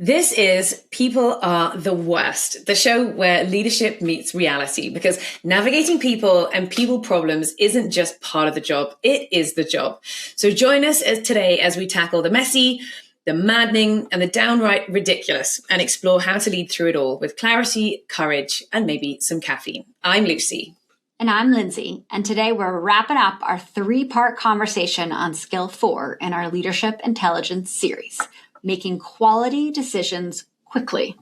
This is People Are the Worst, the show where leadership meets reality, because navigating people and people problems isn't just part of the job, it is the job. So join us today as we tackle the messy, the maddening, and the downright ridiculous, and explore how to lead through it all with clarity, courage, and maybe some caffeine. I'm Lucy. And I'm Lindsey, and today we're wrapping up our 3-part conversation on Skill 4 in our Leadership Intelligence series, making quality decisions quickly.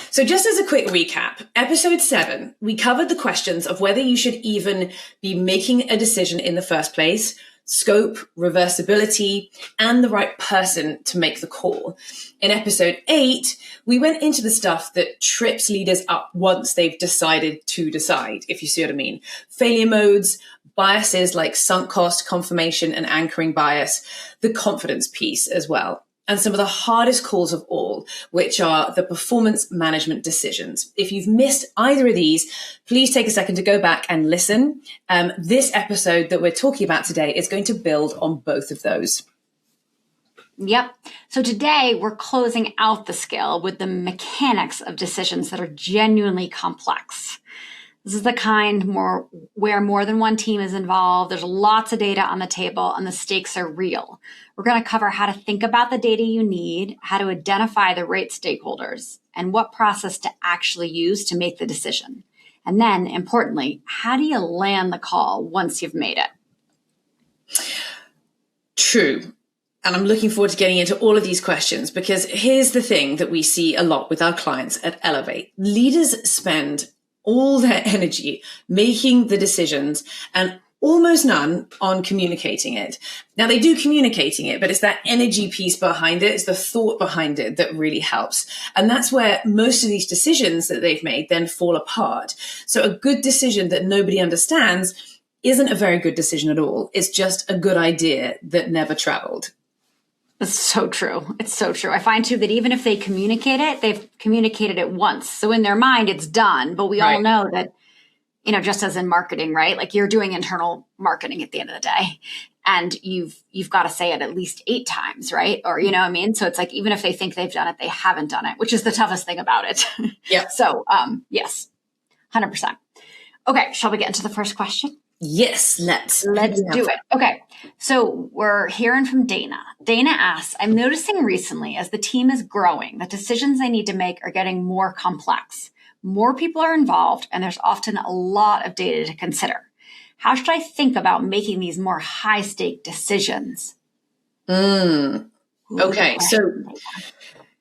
So just as a quick recap, episode 7, we covered the questions of whether you should even be making a decision in the first place, scope, reversibility, and the right person to make the call. In episode 8, we went into the stuff that trips leaders up once they've decided to decide, if you see what I mean. Failure modes, biases like sunk cost, confirmation, and anchoring bias, the confidence piece as well. And some of the hardest calls of all, which are the performance management decisions. If you've missed either of these, please take a second to go back and listen. This episode that we're talking about today is going to build on both of those. Yep. So today we're closing out the skill with the mechanics of decisions that are genuinely complex. This is the kind where more than one team is involved. There's lots of data on the table and the stakes are real. We're going to cover how to think about the data you need, how to identify the right stakeholders, and what process to actually use to make the decision. And then, importantly, how do you land the call once you've made it? True. And I'm looking forward to getting into all of these questions, because here's the thing that we see a lot with our clients at Elevate. Leaders spend all their energy making the decisions and almost none on communicating it. Now, they do communicating it, but it's that energy piece behind it, it's the thought behind it that really helps. And that's where most of these decisions that they've made then fall apart. So a good decision that nobody understands isn't a very good decision at all. It's just a good idea that never traveled. It's so true. It's so true. I find too that even if they communicate it, they've communicated it once. So in their mind, it's done. But we all know that, just as in marketing, right? Like you're doing internal marketing at the end of the day, and you've got to say it at least 8 times, right? Or, you know what I mean? So it's like, even if they think they've done it, they haven't done it, which is the toughest thing about it. Yeah. So, yes, 100%. Okay. Shall we get into the first question? Yes, let's do it. Okay. So we're hearing from Dana. Dana asks, I'm noticing recently as the team is growing, the decisions I need to make are getting more complex. More people are involved, and there's often a lot of data to consider. How should I think about making these more high-stake decisions? Okay. So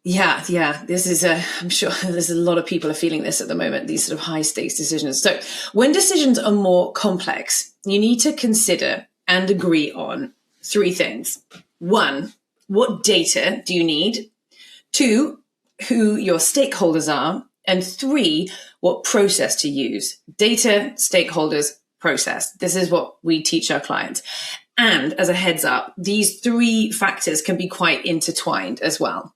yeah, this is I'm sure there's a lot of people are feeling this at the moment, these sort of high stakes decisions. So when decisions are more complex, you need to consider and agree on 3 things. 1, what data do you need? 2, who your stakeholders are. And 3, what process to use. Data, stakeholders, process. This is what we teach our clients. And as a heads up, these 3 factors can be quite intertwined as well.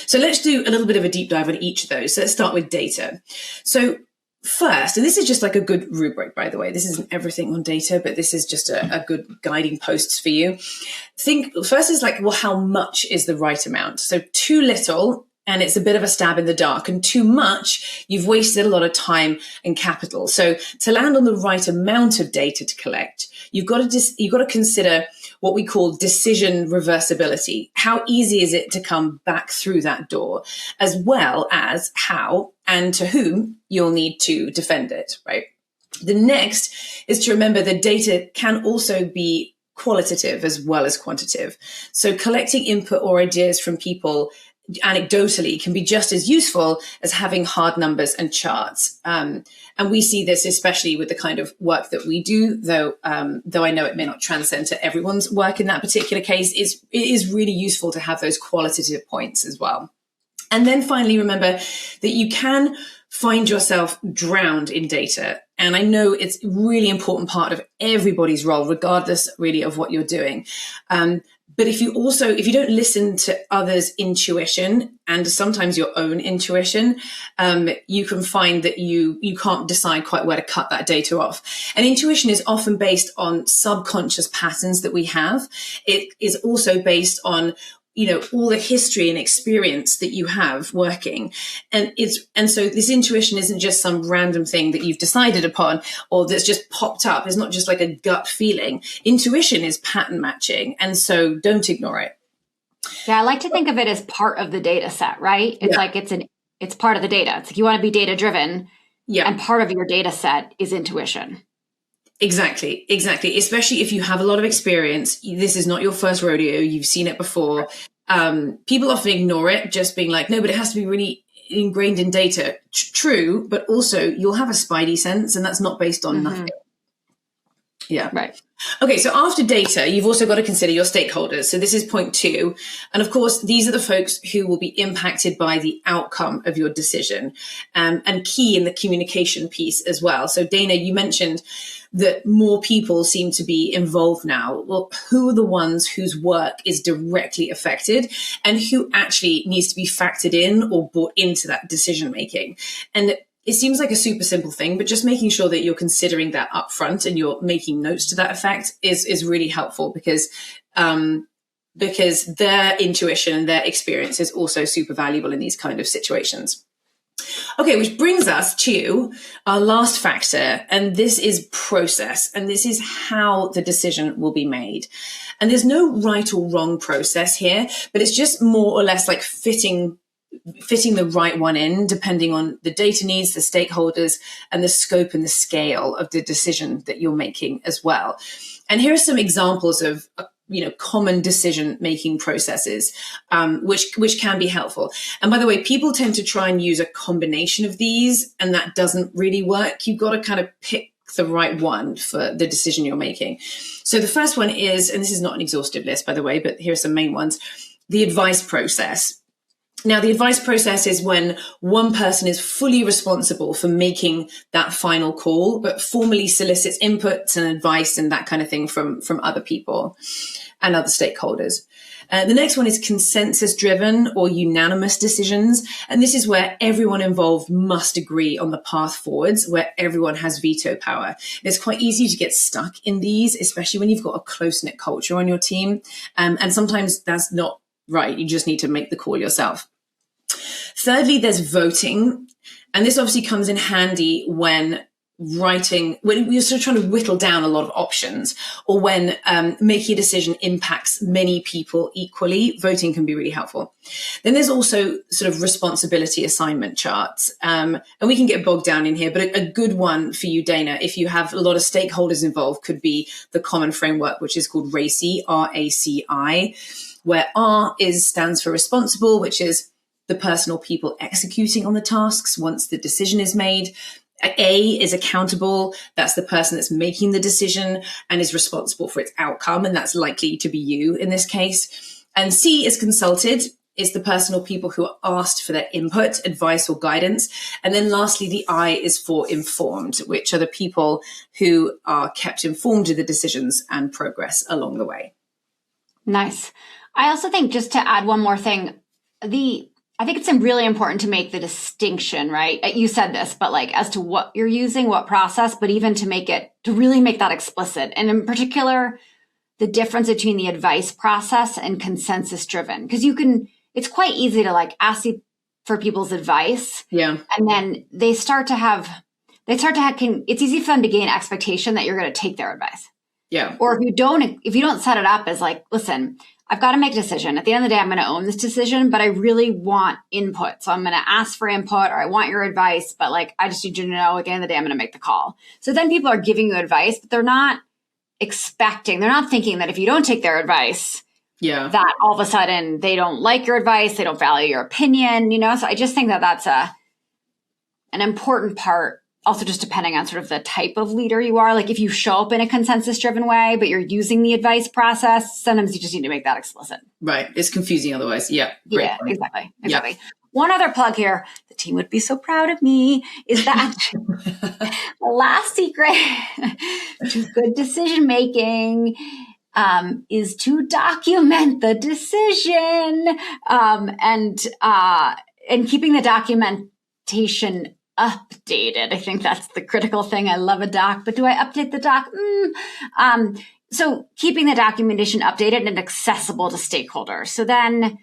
So let's do a little bit of a deep dive on each of those. So let's start with data. So first, and this is just like a good rubric, by the way, this isn't everything on data, but this is just a good guiding posts for you. Think first is like, well, how much is the right amount? So too little, and it's a bit of a stab in the dark, and too much, you've wasted a lot of time and capital. So to land on the right amount of data to collect, you've got to consider what we call decision reversibility. How easy is it to come back through that door, as well as how and to whom you'll need to defend it, right? The next is to remember that data can also be qualitative as well as quantitative. So collecting input or ideas from people anecdotally can be just as useful as having hard numbers and charts. And we see this especially with the kind of work that we do, though I know it may not transcend to everyone's work in that particular case, it is really useful to have those qualitative points as well. And then finally, remember that you can find yourself drowned in data. And I know it's a really important part of everybody's role, regardless really of what you're doing. But if you don't listen to others' intuition and sometimes your own intuition, you can find that you can't decide quite where to cut that data off. And intuition is often based on subconscious patterns that we have. It is also based on all the history and experience that you have working. And so this intuition isn't just some random thing that you've decided upon or that's just popped up. It's not just like a gut feeling. Intuition is pattern matching. And so don't ignore it. Yeah, I like to think of it as part of the data set, right? It's like it's part of the data. It's like you want to be data driven. Yeah. And part of your data set is intuition. Exactly. Especially if you have a lot of experience. This is not your first rodeo. You've seen it before. People often ignore it, just being like, no, but it has to be really ingrained in data. True, but also you'll have a spidey sense, and that's not based on nothing. Yeah. Right. Okay, so after data, you've also got to consider your stakeholders. So this is point 2. And of course, these are the folks who will be impacted by the outcome of your decision, and key in the communication piece as well. So Dana, you mentioned that more people seem to be involved now. Well, who are the ones whose work is directly affected and who actually needs to be factored in or brought into that decision making? And it seems like a super simple thing, but just making sure that you're considering that up front and you're making notes to that effect is really helpful because their intuition and their experience is also super valuable in these kind of situations. Okay, which brings us to our last factor, and this is process, and this is how the decision will be made. And there's no right or wrong process here, but it's just more or less like fitting the right one in, depending on the data needs, the stakeholders, and the scope and the scale of the decision that you're making as well. And here are some examples of common decision-making processes, which can be helpful. And by the way, people tend to try and use a combination of these, and that doesn't really work. You've got to kind of pick the right one for the decision you're making. So the first one is, and this is not an exhaustive list, by the way, but here are some main ones, the advice process. Now, the advice process is when one person is fully responsible for making that final call, but formally solicits inputs and advice and that kind of thing from other people and other stakeholders. The next one is consensus-driven or unanimous decisions. And this is where everyone involved must agree on the path forwards, where everyone has veto power. It's quite easy to get stuck in these, especially when you've got a close-knit culture on your team. And sometimes that's not right. You just need to make the call yourself. Thirdly, there's voting. And this obviously comes in handy when you're sort of trying to whittle down a lot of options, or when making a decision impacts many people equally. Voting can be really helpful. Then there's also sort of responsibility assignment charts. And we can get bogged down in here, but a good one for you, Dana, if you have a lot of stakeholders involved, could be the common framework, which is called RACI, R-A-C-I, where stands for responsible, which is the person or people executing on the tasks once the decision is made. A is accountable. That's the person that's making the decision and is responsible for its outcome. And that's likely to be you in this case. And C is consulted. Is the person or people who are asked for their input, advice, or guidance. And then lastly, the I is for informed, which are the people who are kept informed of the decisions and progress along the way. Nice. I also think, just to add one more thing, I think it's really important to make the distinction, right? You said this, but like as to what you're using, what process, but even to really make that explicit. And in particular, the difference between the advice process and consensus driven, because it's quite easy to like ask for people's advice. Yeah. And then it's easy for them to gain expectation that you're going to take their advice. Yeah. Or if you don't set it up as like, listen, I've got to make a decision. At the end of the day, I'm going to own this decision, but I really want input. So I'm going to ask for input, or I want your advice, but like, I just need you to know at the end of the day, I'm going to make the call. So then people are giving you advice, but they're not thinking that if you don't take their advice, that all of a sudden they don't like your advice, they don't value your opinion, So I just think that that's an important part. Also, just depending on sort of the type of leader you are. Like if you show up in a consensus-driven way, but you're using the advice process, sometimes you just need to make that explicit. Right. It's confusing otherwise. Yeah. Yeah, exactly. Yeah. One other plug here, the team would be so proud of me, is that the last secret to good decision-making is to document the decision and keeping the documentation updated. I think that's the critical thing. I love a doc, but do I update the doc? So keeping the documentation updated and accessible to stakeholders. So then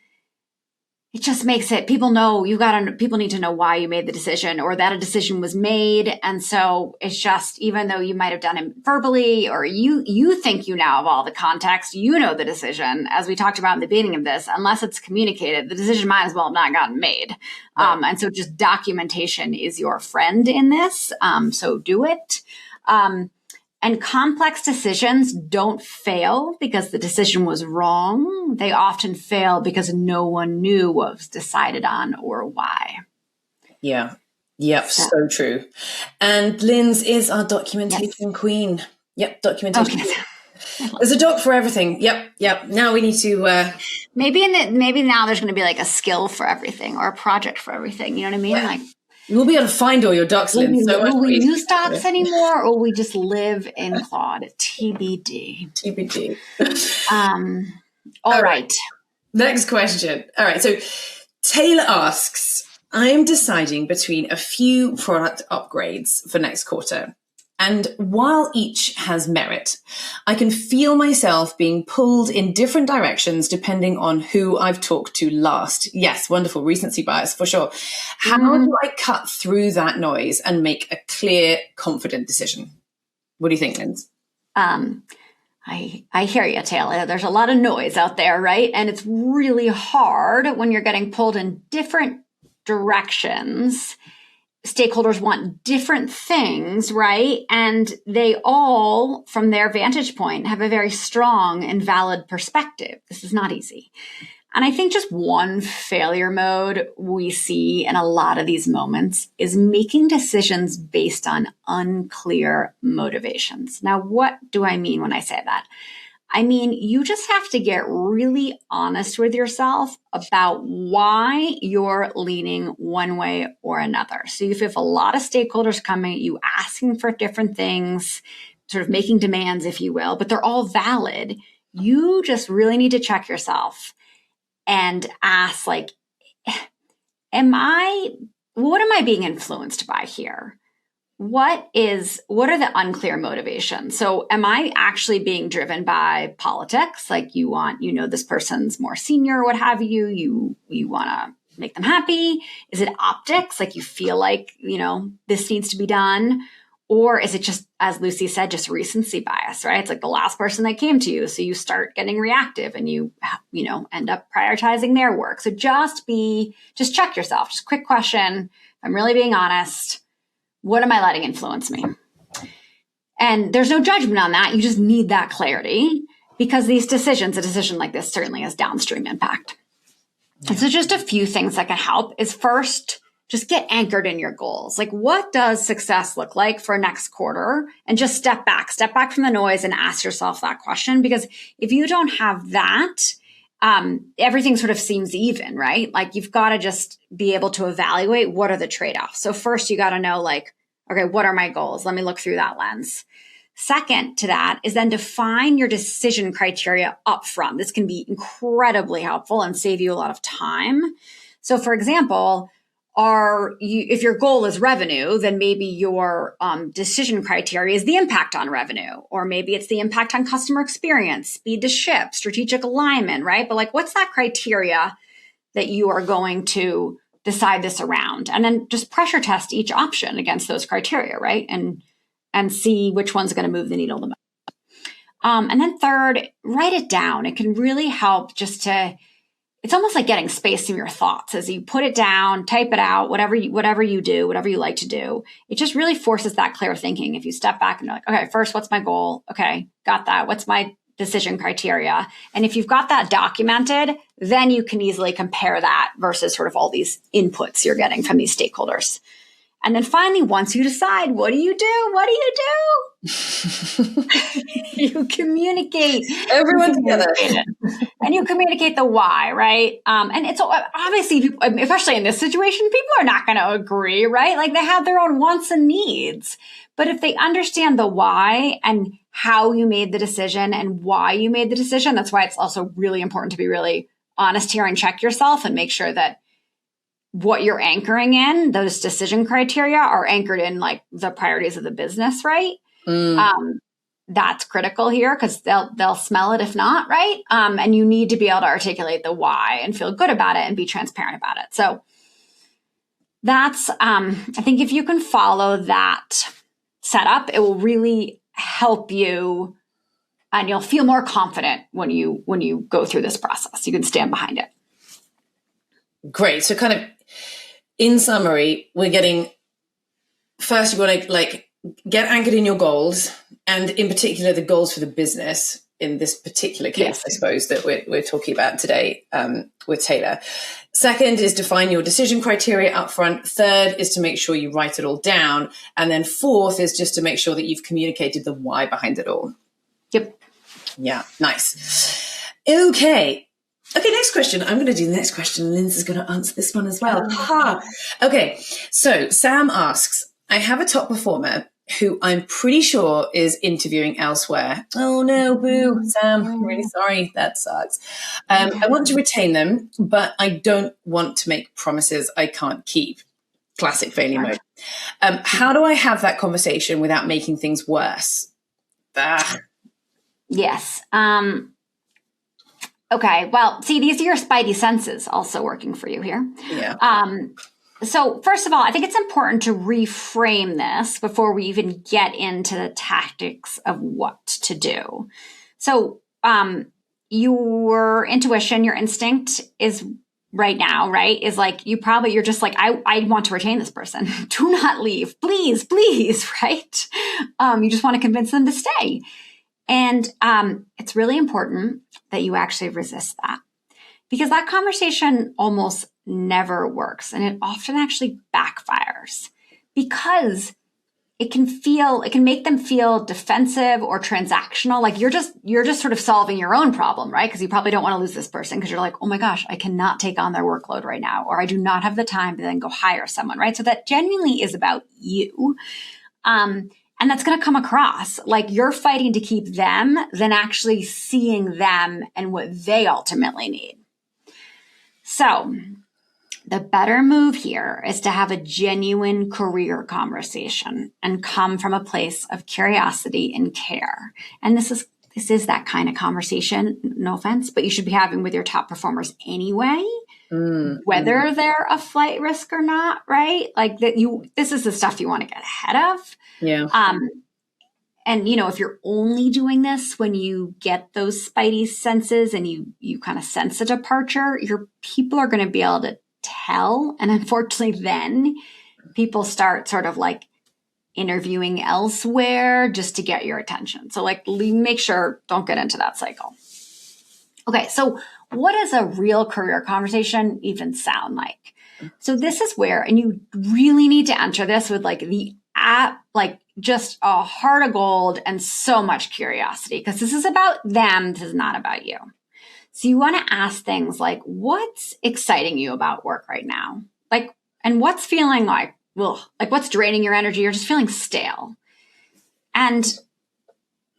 it just makes it, people need to know why you made the decision or that a decision was made. And so it's just, even though you might have done it verbally or you think you now have all the context, you know the decision, as we talked about in the beginning of this, unless it's communicated, the decision might as well have not gotten made. Right. And so just documentation is your friend in this. So do it. And complex decisions don't fail because the decision was wrong. They often fail because no one knew what was decided on or why. Yeah. Yep. So true. And Linz is our documentation queen. Yep. Documentation queen. There's a doc for everything. Yep. Now we need to... Maybe now there's going to be like a skill for everything or a project for everything. You know what I mean? Yeah. Like, we'll be able to find all your docs, Linz. Will we use docs anymore, or will we just live in Claude? TBD. All right. Next question. All right. So Taylor asks, I'm deciding between a few product upgrades for next quarter. And while each has merit, I can feel myself being pulled in different directions depending on who I've talked to last. Yes, wonderful. Recency bias for sure. How do I cut through that noise and make a clear, confident decision? What do you think, Linz? I hear you, Taylor. There's a lot of noise out there, right? And it's really hard when you're getting pulled in different directions. Stakeholders want different things, right? And they all, from their vantage point, have a very strong and valid perspective. This is not easy. And I think just one failure mode we see in a lot of these moments is making decisions based on unclear motivations. Now, what do I mean when I say that? I mean, you just have to get really honest with yourself about why you're leaning one way or another. So if you have a lot of stakeholders coming at you asking for different things, sort of making demands, if you will, but they're all valid, you just really need to check yourself and ask, like, what am I being influenced by here? What are the unclear motivations? So am I actually being driven by politics? Like this person's more senior, what have you, you want to make them happy? Is it optics? Like you feel like, this needs to be done? Or is it just, as Lucy said, just recency bias, right? It's like the last person that came to you. So you start getting reactive and you end up prioritizing their work. So just check yourself. Just a quick question. I'm really being honest. What am I letting influence me? And there's no judgment on that. You just need that clarity because a decision like this certainly has downstream impact. Yeah. And so just a few things that can help is first, just get anchored in your goals. Like, what does success look like for next quarter? And just step back from the noise and ask yourself that question. Because if you don't have that, everything sort of seems even, right? Like you've got to just be able to evaluate what are the trade-offs. So first you got to know, like, okay, what are my goals? Let me look through that lens. Second to that is then define your decision criteria upfront. This can be incredibly helpful and save you a lot of time. So for example, if your goal is revenue, then maybe your decision criteria is the impact on revenue, or maybe it's the impact on customer experience, speed to ship, strategic alignment, right? But like, what's that criteria that you are going to decide this around? And then just pressure test each option against those criteria, right? And see which one's going to move the needle the most. And then third, write it down. It can really help it's almost like getting space in your thoughts as you put it down, type it out, whatever you do, whatever you like to do. It just really forces that clear thinking. If you step back and you're like, okay, first, what's my goal? Okay, got that. What's my decision criteria? And if you've got that documented, then you can easily compare that versus sort of all these inputs you're getting from these stakeholders. And then finally, once you decide, what do you do? You communicate. Everyone together. And you communicate the why, right? And it's obviously, especially in this situation, people are not going to agree, right? Like they have their own wants and needs. But if they understand the why and how you made the decision and why you made the decision, that's why it's also really important to be really honest here and check yourself and make sure that what you're anchoring in, those decision criteria are anchored in like the priorities of the business, right? that's critical here because they'll smell it if not, right? And you need to be able to articulate the why and feel good about it and be transparent about it. So that's, I think if you can follow that setup, it will really help you and you'll feel more confident when you go through this process. You can stand behind it. Great. So kind of in summary, we're getting, first you want to like get anchored in your goals, and in particular the goals for the business in this particular case, yes. I suppose that we're talking about today with Taylor. Second is define your decision criteria up front. Third is to make sure you write it all down. And then fourth is just to make sure that you've communicated the why behind it all. Yep. Yeah, nice. Okay, next question. I'm going to do the next question. Lindsey's going to answer this one as well. Okay, so Sam asks, I have a top performer who I'm pretty sure is interviewing elsewhere. Oh no, boo, Sam, I'm really sorry. That sucks. I want to retain them, but I don't want to make promises I can't keep. Classic failure mode. How do I have that conversation without making things worse? Yes. Okay. Well, see, these are your spidey senses also working for you here. Yeah. So first of all, I think it's important to reframe this before we even get into the tactics of what to do. So your intuition, your instinct is right now, right? Is like, you're just like, I want to retain this person. Do not leave. Please, right? You just want to convince them to stay. And it's really important that you actually resist that, because that conversation almost never works. And it often actually backfires because it can make them feel defensive or transactional. Like you're just sort of solving your own problem, right? Because you probably don't want to lose this person because you're like, oh my gosh, I cannot take on their workload right now, or I do not have the time to then go hire someone, right? So that genuinely is about you. And that's going to come across like you're fighting to keep them than actually seeing them and what they ultimately need. So the better move here is to have a genuine career conversation and come from a place of curiosity and care. And this is that kind of conversation, no offense, but you should be having with your top performers anyway, whether they're a flight risk or not, right? Like this is the stuff you want to get ahead of. Yeah. And if you're only doing this when you get those spidey senses and you kind of sense a departure, your people are going to be able to tell. And unfortunately, then people start sort of like interviewing elsewhere just to get your attention. So like make sure, don't get into that cycle. Okay, so what does a real career conversation even sound like? So this is where, and you really need to enter this with like just a heart of gold and so much curiosity, because this is about them. This is not about you. So you want to ask things like, what's exciting you about work right now? Like, and what's feeling like what's draining your energy or just feeling stale? And,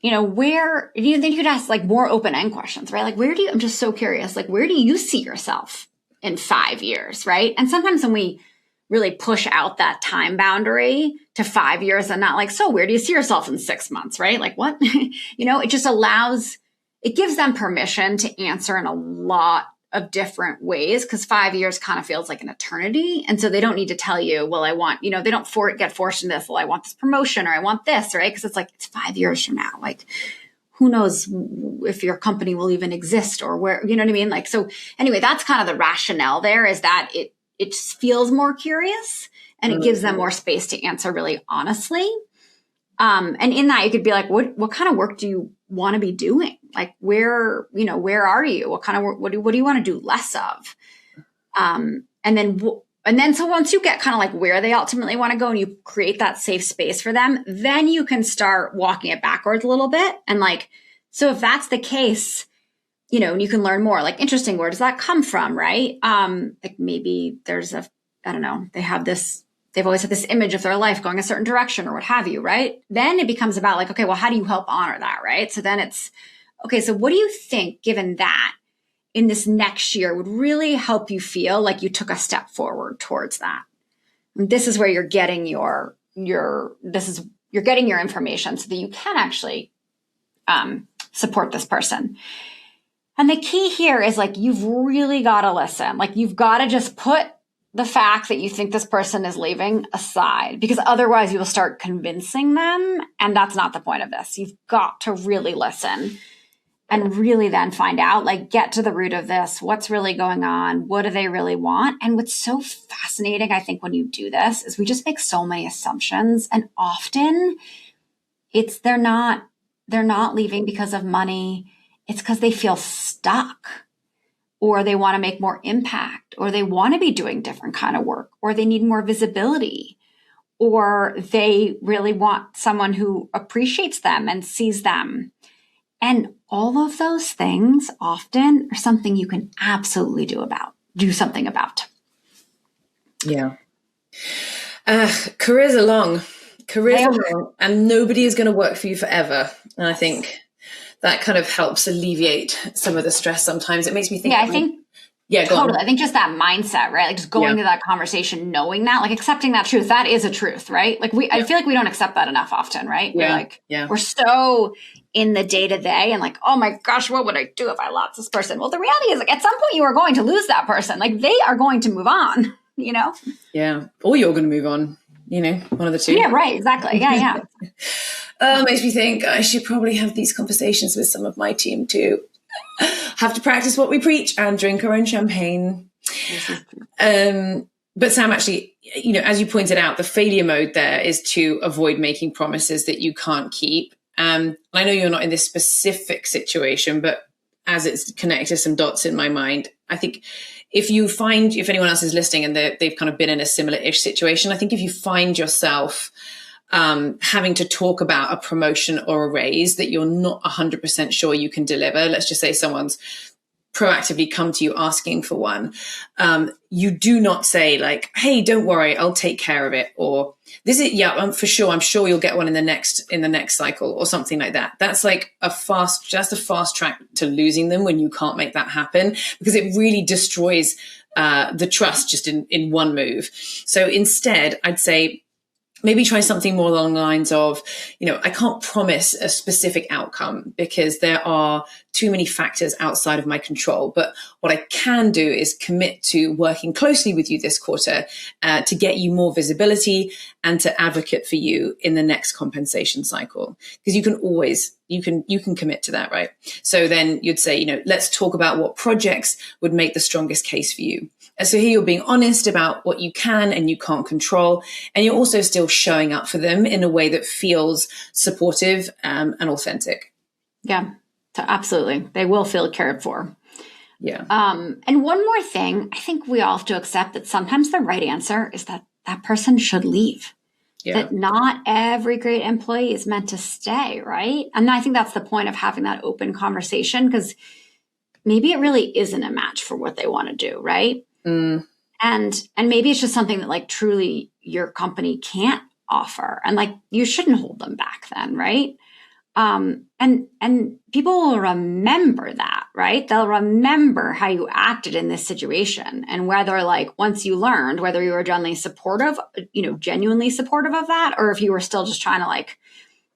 where, you think you could ask like more open-end questions, right? Like, I'm just so curious, like, where do you see yourself in 5 years, right? And sometimes when we really push out that time boundary to 5 years and not like, so where do you see yourself in 6 months, right? Like what, it just it gives them permission to answer in a lot of different ways, because 5 years kind of feels like an eternity. And so they don't need to tell you, well, I want, they don't get forced into this. Well, I want this promotion or I want this, right? Because it's like, it's 5 years from now. Like, who knows if your company will even exist or where, you know what I mean? Like, so anyway, that's kind of the rationale there, is that it just feels more curious and it gives them more space to answer really honestly. And in that you could be like, what kind of work do you want to be doing? Like where are you? What kind of work, what do you want to do less of? And then so once you get kind of like where they ultimately want to go and you create that safe space for them, then you can start walking it backwards a little bit. And like, so if that's the case, and you can learn more, like, interesting, where does that come from? Right. Like maybe there's they've always had this image of their life going a certain direction or what have you. Right. Then it becomes about like, okay, well, how do you help honor that? Right. So then it's, okay, so what do you think, given that, in this next year would really help you feel like you took a step forward towards that? And this is where you're getting you're getting your information so that you can actually support this person. And the key here is like, you've really got to listen. Like, you've got to just put the fact that you think this person is leaving aside, because otherwise you will start convincing them. And that's not the point of this. You've got to really listen and really then find out, like, get to the root of this. What's really going on? What do they really want? And what's so fascinating, I think, when you do this is we just make so many assumptions. And often they're not leaving because of money. It's because they feel stuck, or they want to make more impact, or they want to be doing different kind of work, or they need more visibility, or they really want someone who appreciates them and sees them. And all of those things often are something you can absolutely do something about. Yeah. Careers are long, and nobody is going to work for you forever. And I think that kind of helps alleviate some of the stress sometimes. It makes me think. Yeah, I think. Yeah, totally. I think just that mindset, right? Like just going to that conversation, knowing that, like accepting that truth, that is a truth, right? Like I feel like we don't accept that enough often, right? We're so in the day to day and like, oh my gosh, what would I do if I lost this person? Well, the reality is like at some point you are going to lose that person. Like they are going to move on, you know? Yeah. Or you're going to move on, you know, one of the two. Yeah, right. Exactly. Yeah. Makes me think I should probably have these conversations with some of my team too. Have to practice what we preach and drink our own champagne. But Sam, actually, you know, as you pointed out, the failure mode there is to avoid making promises that you can't keep. I know you're not in this specific situation, but as it's connected some dots in my mind, I think if anyone else is listening and they've kind of been in a similar-ish situation, I think if you find yourself having to talk about a promotion or a raise that you're not 100% sure you can deliver. Let's just say someone's proactively come to you asking for one. You do not say like, hey, don't worry, I'll take care of it. Or this is, I'm sure you'll get one in the next cycle or something like that. That's like a fast track to losing them when you can't make that happen, because it really destroys the trust just in one move. So instead, I'd say, maybe try something more along the lines of, you know, I can't promise a specific outcome because there are too many factors outside of my control. But what I can do is commit to working closely with you this quarter to get you more visibility and to advocate for you in the next compensation cycle. Because you can commit to that, right? So then you'd say, you know, let's talk about what projects would make the strongest case for you. And so here you're being honest about what you can and you can't control. And you're also still showing up for them in a way that feels supportive and authentic. Yeah, absolutely. They will feel cared for. Yeah. And one more thing, I think we all have to accept that sometimes the right answer is that person should leave. Yeah. That not every great employee is meant to stay, right? And I think that's the point of having that open conversation, because maybe it really isn't a match for what they want to do, right? And maybe it's just something that like truly your company can't offer, and like you shouldn't hold them back then, right? And people will remember that, right? They'll remember how you acted in this situation, and whether like once you learned whether you were genuinely supportive of that, or if you were still just trying to like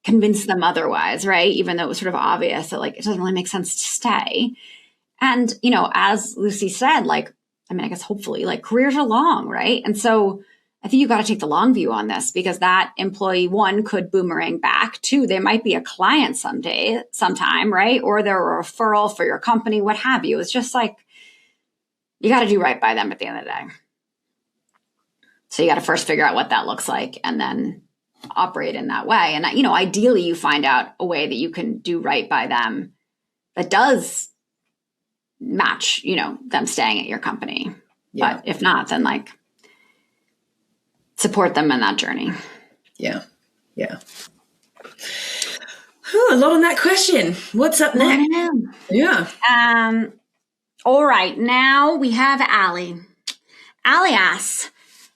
convince them otherwise, right? Even though it was sort of obvious that like it doesn't really make sense to stay. And, you know, as Lucy said, like, I mean, I guess hopefully like careers are long, right? And so I think you've got to take the long view on this, because that employee, one, could boomerang back. Two, they might be a client sometime, right? Or they're a referral for your company, what have you. It's just like, you got to do right by them at the end of the day. So you got to first figure out what that looks like and then operate in that way. And, you know, ideally you find out a way that you can do right by them that does match, you know, them staying at your company. Yeah. But if not, then like support them in that journey. Yeah. A lot on that question. What's up next? Yeah. All right. Now we have Allie. Allie asks,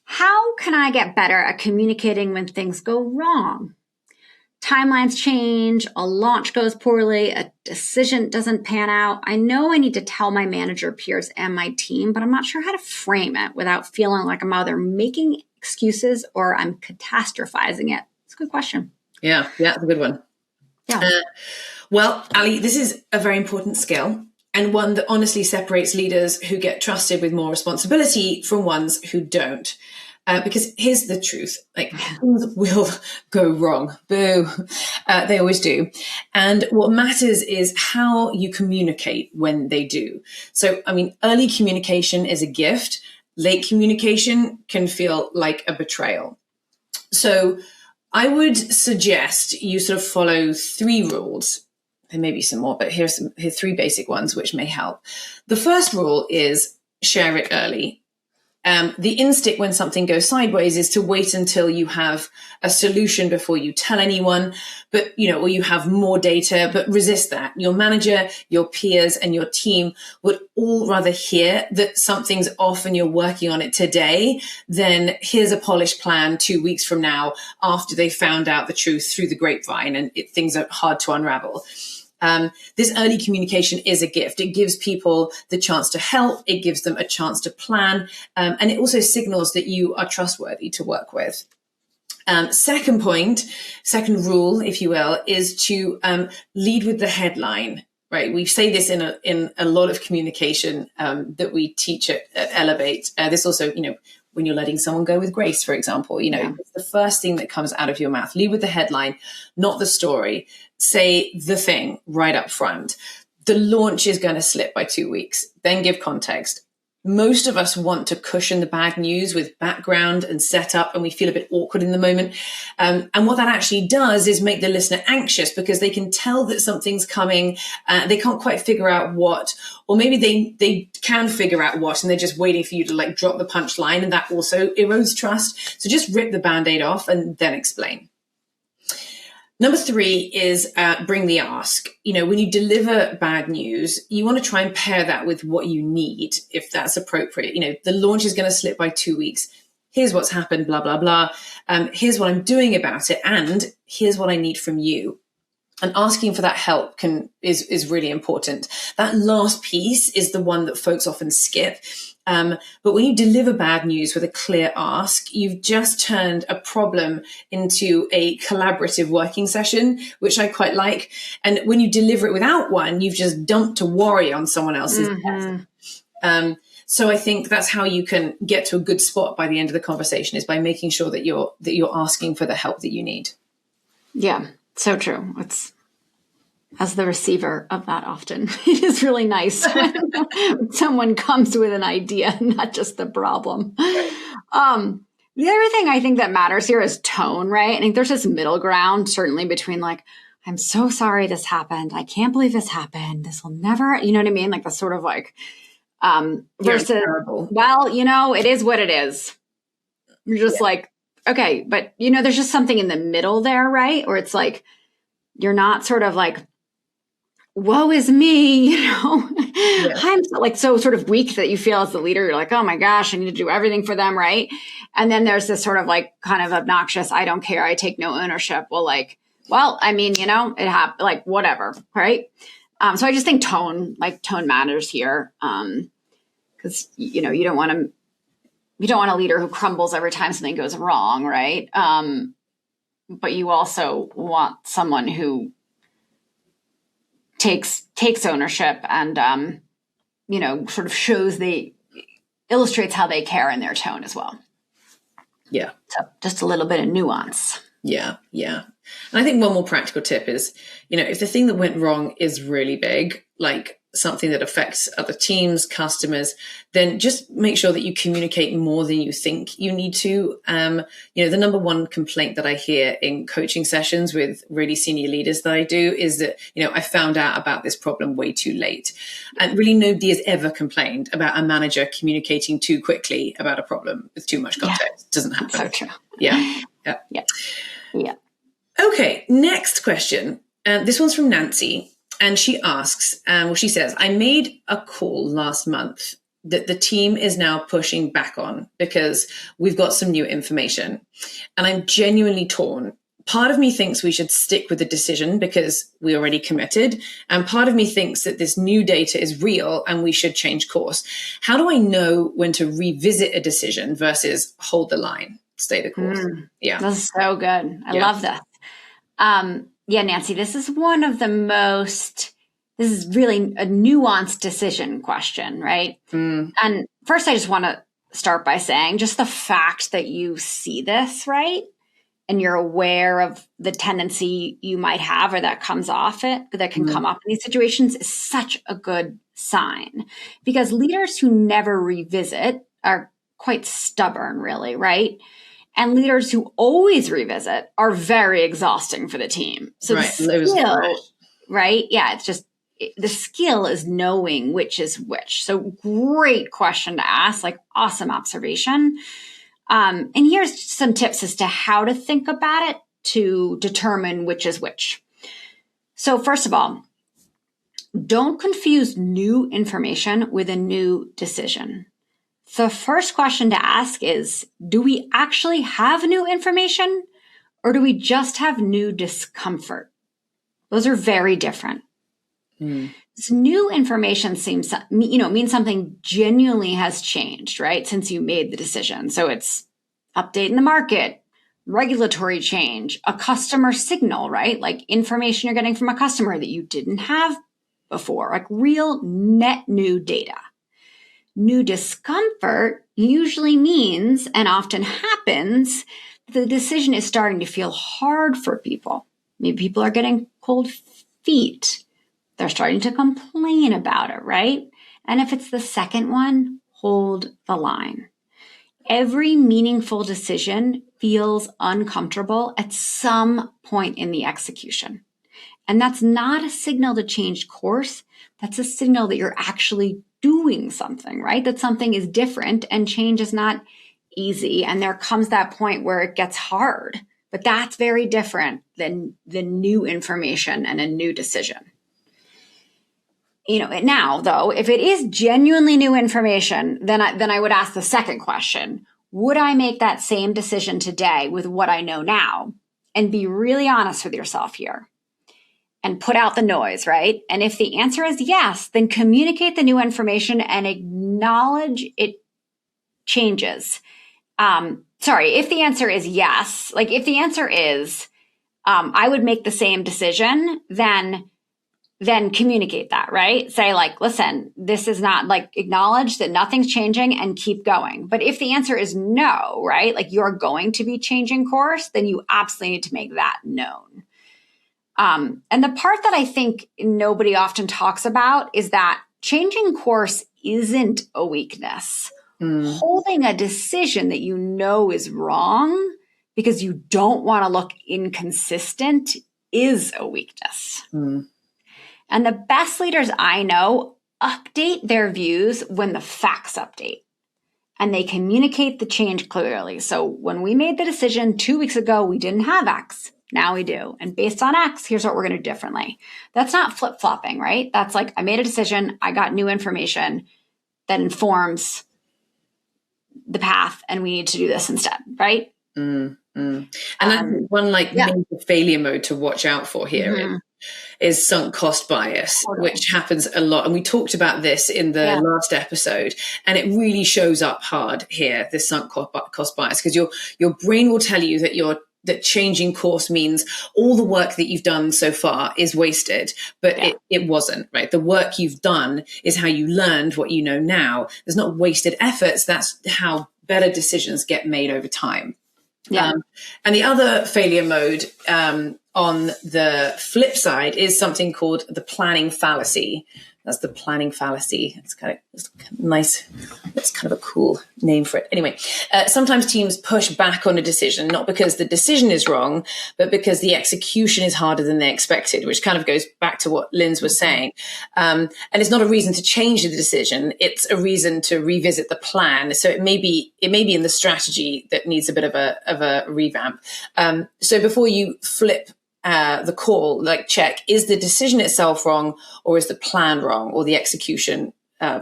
how can I get better at communicating when things go wrong? Timelines change, a launch goes poorly, a decision doesn't pan out. I know I need to tell my manager, peers, and my team, but I'm not sure how to frame it without feeling like I'm either making excuses or I'm catastrophizing it. It's a good question. Yeah, it's a good one. Yeah. Well, Ali, this is a very important skill, and one that honestly separates leaders who get trusted with more responsibility from ones who don't. Because here's the truth, like things will go wrong. Boo. They always do. And what matters is how you communicate when they do. So, I mean, early communication is a gift. Late communication can feel like a betrayal. So I would suggest you sort of follow 3 rules. There may be some more, but here's 3 basic ones which may help. The first rule is share it early. The instinct when something goes sideways is to wait until you have a solution before you tell anyone, but, or you have more data, but resist that. Your manager, your peers, and your team would all rather hear that something's off and you're working on it today than here's a polished plan 2 weeks from now after they found out the truth through the grapevine and things are hard to unravel. This early communication is a gift. It gives people the chance to help. It gives them a chance to plan. And it also signals that you are trustworthy to work with. Second rule, if you will, is to lead with the headline. Right. We say this in a lot of communication that we teach at Elevate. This also, when you're letting someone go with grace, for example, it's the first thing that comes out of your mouth. Lead with the headline, not the story. Say the thing right up front. The launch is going to slip by 2 weeks. Then give context. Most of us want to cushion the bad news with background and setup, and we feel a bit awkward in the moment. And what that actually does is make the listener anxious because they can tell that something's coming. They can't quite figure out what, or maybe they can figure out what, and they're just waiting for you to drop the punchline, and that also erodes trust. So just rip the Band-Aid off and then explain. Number 3 is bring the ask. When you deliver bad news, you want to try and pair that with what you need, if that's appropriate. The launch is going to slip by 2 weeks. Here's what's happened, blah, blah, blah. Here's what I'm doing about it. And here's what I need from you. And asking for that help is really important. That last piece is the one that folks often skip. But when you deliver bad news with a clear ask, you've just turned a problem into a collaborative working session, which I quite like. And when you deliver it without one, you've just dumped a worry on someone else's desk. So I think that's how you can get to a good spot by the end of the conversation, is by making sure that you're asking for the help that you need. Yeah, so true. It's, as the receiver of that often, it is really nice when someone comes with an idea, not just the problem. The other thing I think that matters here is tone, right? I think there's this middle ground, certainly between I'm so sorry this happened. I can't believe this happened. This will never, you know what I mean? The sort of versus, well, it is what it is. You're just okay, but there's just something in the middle there, right? Or it's you're not sort of woe is me, I'm so sort of weak that you feel as the leader, you're oh my gosh, I need to do everything for them, right? And then there's this sort of kind of obnoxious, I don't care, I take no ownership. Well, I mean, it happened, whatever, right? So I just think tone matters here, because you don't want a leader who crumbles every time something goes wrong, right? But you also want someone who takes ownership and sort of illustrates how they care in their tone as well. Yeah. So just a little bit of nuance. Yeah. And I think one more practical tip is, if the thing that went wrong is really big, something that affects other teams, customers, then just make sure that you communicate more than you think you need to. The number one complaint that I hear in coaching sessions with really senior leaders that I do is that, I found out about this problem way too late. And really nobody has ever complained about a manager communicating too quickly about a problem with too much context. It doesn't happen. So true. Yeah. Okay, next question. This one's from Nancy. And she asks, she says, I made a call last month that the team is now pushing back on because we've got some new information. And I'm genuinely torn. Part of me thinks we should stick with the decision because we already committed. And part of me thinks that this new data is real and we should change course. How do I know when to revisit a decision versus hold the line, stay the course? Yeah. That's so good. I love that. Yeah, Nancy, this is this is really a nuanced decision question, right? And first, I just want to start by saying just the fact that you see this, right? And you're aware of the tendency you might have or that comes off it, that can come up in these situations is such a good sign. Because leaders who never revisit are quite stubborn, really, right? And leaders who always revisit are very exhausting for the team. So right. the skill, right? Yeah, it's just the skill is knowing which is which. So great question to ask, like awesome observation. And here's some tips as to how to think about it to determine which is which. So first of all, don't confuse new information with a new decision. The first question to ask is, do we actually have new information or do we just have new discomfort? Those are very different. This new information means something genuinely has changed, right? Since you made the decision. So it's update in the market, regulatory change, a customer signal, right? Like information you're getting from a customer that you didn't have before, like real net new data. New discomfort usually means, and often happens, the decision is starting to feel hard for people. Maybe people are getting cold feet. They're starting to complain about it, right? And if it's the second one, hold the line. Every meaningful decision feels uncomfortable at some point in the execution. And that's not a signal to change course. That's a signal that you're actually doing something, right? That something is different and change is not easy. And there comes that point where it gets hard. But that's very different than the new information and a new decision. Now, though, if it is genuinely new information, then I would ask the second question. Would I make that same decision today with what I know now? And be really honest with yourself here and put out the noise, right? And if the answer is yes, then communicate the new information and acknowledge it changes. If the answer is yes, like if the answer is I would make the same decision, then communicate that, right? Say like, listen, this is not like acknowledge that nothing's changing and keep going. But if the answer is no, right? Like you're going to be changing course, then you absolutely need to make that known. And the part that I think nobody often talks about is that changing course isn't a weakness. Holding a decision that you know is wrong because you don't want to look inconsistent is a weakness. And the best leaders I know update their views when the facts update and they communicate the change clearly. So when we made the decision 2 weeks ago, we didn't have X. Now we do. And based on X, here's what we're going to do differently. That's not flip-flopping, right? That's like I made a decision. I got new information that informs the path and we need to do this instead, right? And that's one major failure mode to watch out for here is sunk cost bias, which happens a lot. And we talked about this in the last episode, and it really shows up hard here, this sunk cost bias, because your brain will tell you that changing course means all the work that you've done so far is wasted, but it wasn't, right? The work you've done is how you learned what you know now. There's not wasted efforts. That's how better decisions get made over time. And the other failure mode on the flip side is something called the planning fallacy. That's the planning fallacy. It's kind of nice. That's kind of a cool name for it. Anyway, sometimes teams push back on a decision, not because the decision is wrong, but because the execution is harder than they expected, which kind of goes back to what Linz was saying. And it's not a reason to change the decision. It's a reason to revisit the plan. So it may be in the strategy that needs a bit of a revamp. So before you flip the call, like check, is the decision itself wrong, or is the plan wrong, or the execution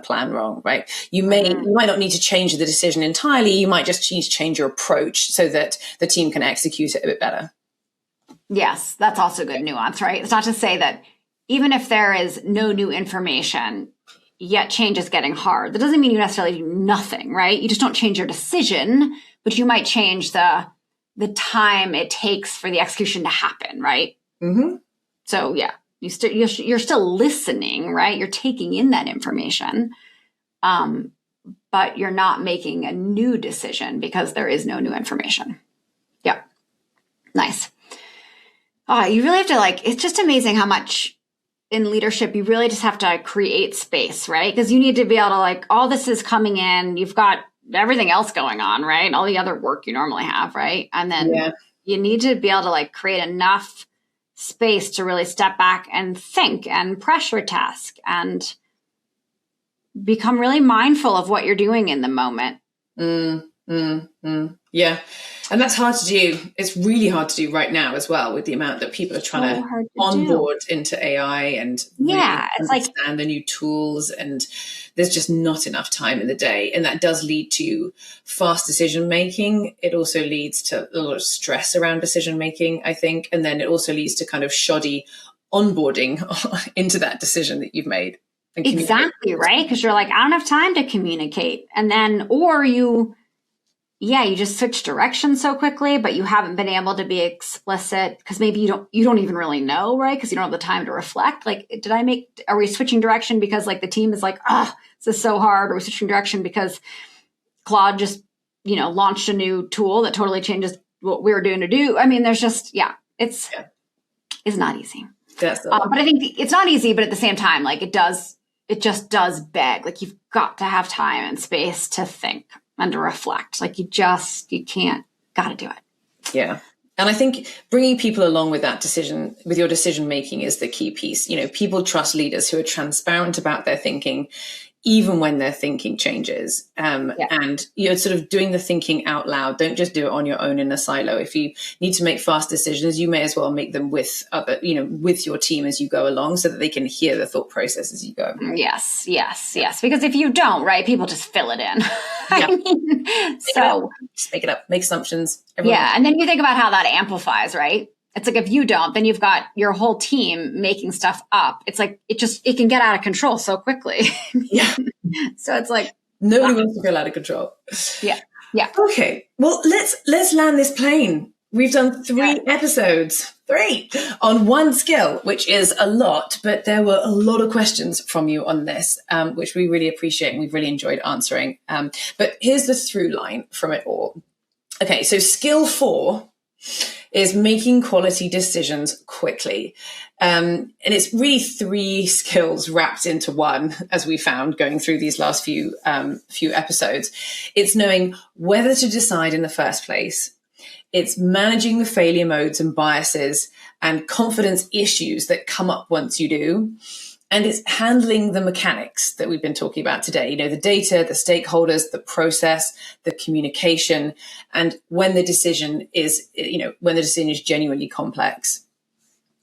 plan wrong, right? You might not need to change the decision entirely. You might just need to change your approach so that the team can execute it a bit better. Yes, that's also good nuance, right? It's not to say that even if there is no new information, yet change is getting hard. That doesn't mean you necessarily do nothing, right? You just don't change your decision, but you might change the the time it takes for the execution to happen, right? Mm-hmm. So yeah, you're still listening, right? You're taking in that information, but you're not making a new decision because there is no new information. Yeah, nice. You really have to it's just amazing how much in leadership you really just have to create space, right? Because you need to be able to all this is coming in, you've got everything else going on, right? All the other work you normally have, right? And then you need to be able to create enough space to really step back and think and pressure task and become really mindful of what you're doing in the moment. Yeah. And that's hard to do. It's really hard to do right now as well, with the amount that people are trying to onboard into AI and really understand the new tools. And there's just not enough time in the day. And that does lead to fast decision making. It also leads to a lot of stress around decision making, I think. And then it also leads to kind of shoddy onboarding into that decision that you've made. Exactly, right? Because you're I don't have time to communicate. And then, or you just switch directions so quickly, but you haven't been able to be explicit because maybe you don't even really know, right? Because you don't have the time to reflect. Are we switching direction because the team is this is so hard? Or are we switching direction because Claude just, launched a new tool that totally changes what we were doing to do? I mean, there's just, it's not easy. But I think it's not easy, but at the same time, it just does beg. You've got to have time and space to think and to reflect. You can't, got to do it. Yeah. And I think bringing people along with that decision, with your decision making, is the key piece. People trust leaders who are transparent about their thinking, even when their thinking changes. And you're sort of doing the thinking out loud. Don't just do it on your own in a silo. If you need to make fast decisions, you may as well make them with with your team as you go along, so that they can hear the thought process as you go. Yes. Because if you don't, right, people just fill it in. Just make it up, make assumptions. And then you think about how that amplifies, right? It's if you don't, then you've got your whole team making stuff up. It's it can get out of control so quickly. Yeah. So it's nobody wants to feel out of control. Yeah. Okay. Well, let's land this plane. We've done 3 episodes, 3 on one skill, which is a lot, but there were a lot of questions from you on this, which we really appreciate and we've really enjoyed answering. But here's the through line from it all. Okay. So skill 4 is making quality decisions quickly. And it's really 3 skills wrapped into one, as we found going through these last few episodes. It's knowing whether to decide in the first place. It's managing the failure modes and biases and confidence issues that come up once you do. And it's handling the mechanics that we've been talking about today, the data, the stakeholders, the process, the communication, and when the decision is, genuinely complex.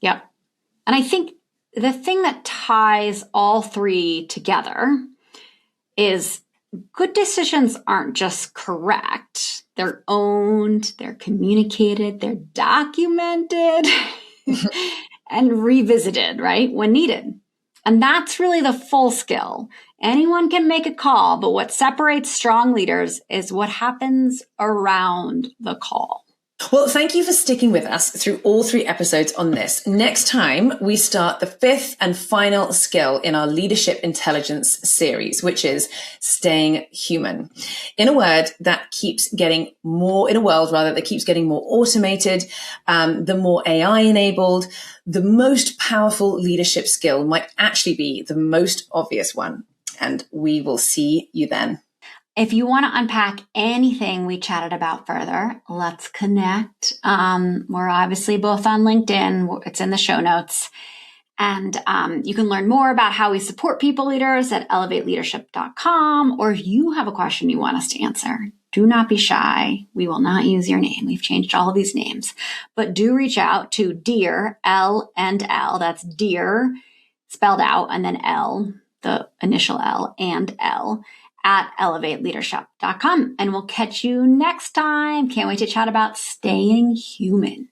Yep. And I think the thing that ties all 3 together is good decisions aren't just correct. They're owned, they're communicated, they're documented and revisited, right, when needed. And that's really the full skill. Anyone can make a call, but what separates strong leaders is what happens around the call. Well, thank you for sticking with us through all 3 episodes on this. Next time, we start the 5th and final skill in our leadership intelligence series, which is staying human. In a world that keeps getting more automated, the more AI enabled, the most powerful leadership skill might actually be the most obvious one. And we will see you then. If you want to unpack anything we chatted about further, let's connect. We're obviously both on LinkedIn. It's in the show notes. And you can learn more about how we support people leaders at elevateleadership.com. Or if you have a question you want us to answer, do not be shy. We will not use your name. We've changed all of these names. But do reach out to Dear, L and L. That's Dear, spelled out, and then L, the initial L and L, at elevateleadership.com. And we'll catch you next time. Can't wait to chat about staying human.